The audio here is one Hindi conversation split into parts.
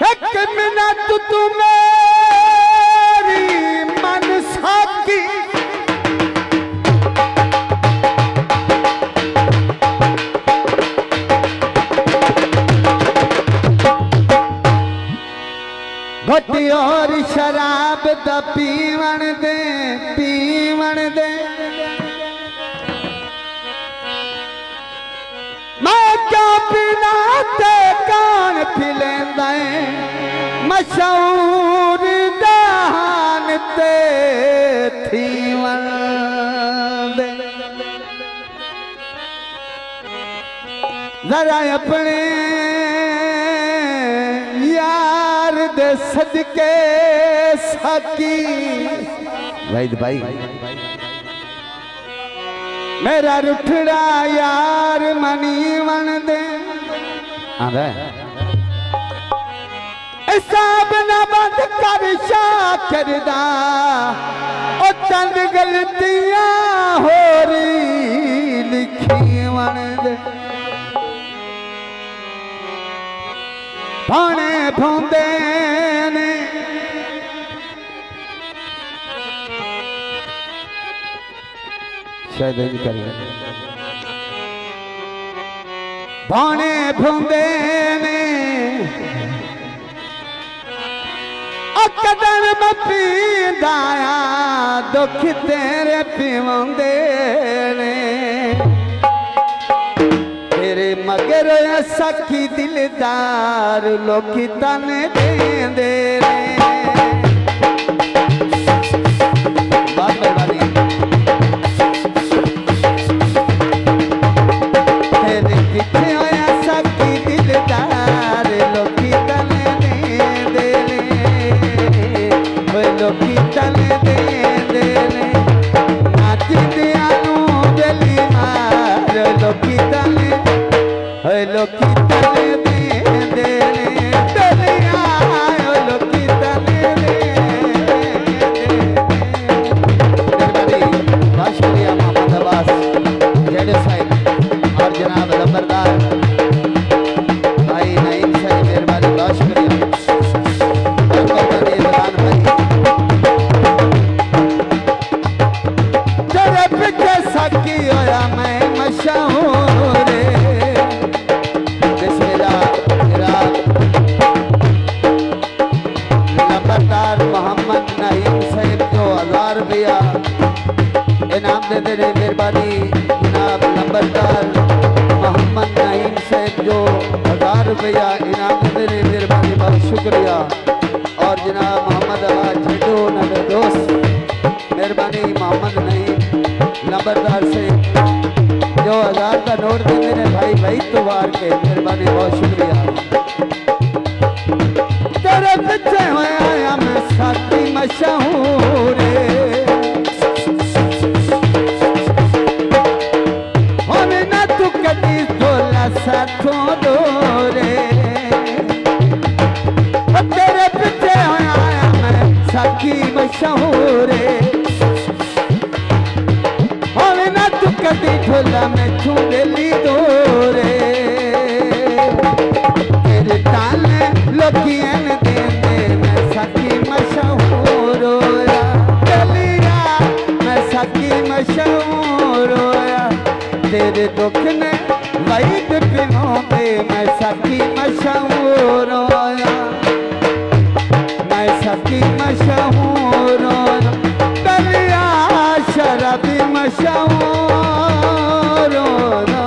एक मिनट तू मेरी मनसा की घटी और शराब दा पीवण दे मैं क्या पीना ते कान पिलेंदा मशहूर दान ते थीवण दे जरा अपने यार दे सदके सकी वैद भाई मेरा रुठड़ा यार मनी वन दे हिसाब न बंद कर शाकर दा ओ चंद गलतियां हो रही लिखी वन दे भाने भौंदे ने शायद नहीं करें भाने भौंदे ने अकदन में पींदाया दुख तेरे पीवंदे ने तेरे मगर सखी दिलदार लोकी तने देंदे रे बात मेहरबानी तेरे किथे होया सखी दिलदार लोकी तने देंदे रे ओए लोकी तने देंदे रे नाच दिया नू बेली मार लोकी तने लोकी तले दे दलिया लोकी तले दे बहुत शुक्रिया मोहम्मद अब्बास जेडे साहब और जनाब लंबरदार भाई नईम साहब मेहरबानी बहुत शुक्रिया तेरे पीछे सकी होया मैं मशहूर मोहम्मद नईम साहब जो 1000 रुपया इनाम देते रहे मेहरबानी जनाब नंबरदार मोहम्मद नईम साहब जो 1000 रुपया इनाम देते रहे मेहरबानी बहुत शुक्रिया और जनाब मोहम्मद अब्बास झेडो नगर दोस्त मेहरबानी मोहम्मद नईम नंबरदार से जो 1000 का नोट देते रहे भाई भाई तुवार के मेहरबानी बहुत शुक्रिया तेरे पीछे होया मैं साथी मशहूर होने ना तू कदी थोड़ा साथों दोरे तेरे पीछे होया मैं साथी मशहूर होने ना तू कदी थोड़ा मैं छूंदेली दोरे तेरे ताले लोकियन देंदे मैं सखी मशहूर होया दलिया मैं सखी मशहूर होया तेरे दुख ने वैद पिनों पे मैं सखी मशहूर होया मैं सखी मशहूर होया दलिया शराबी मशहूर होया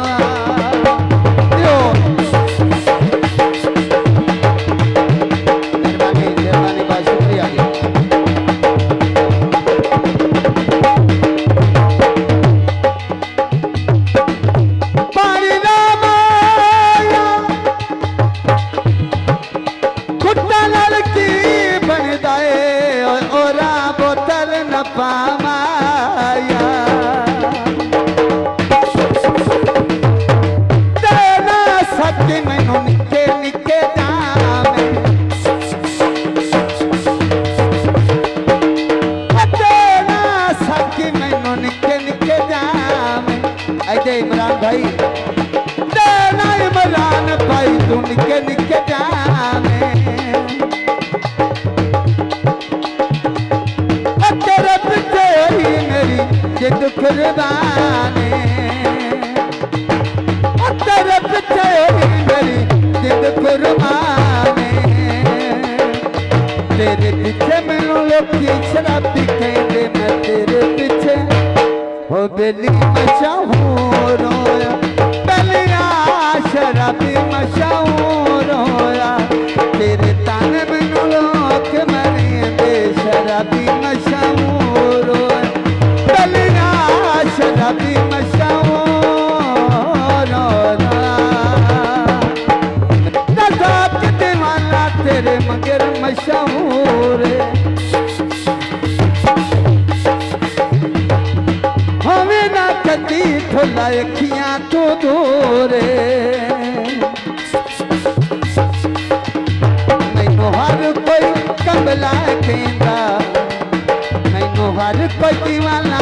इमरान भाई इमरान भाई तू निके निके जाने मशहूर हमें ना कदी ठुला अखियां तो दूर मैनू हर कोई कमला कहंदा मैनू हर कोई दीवाना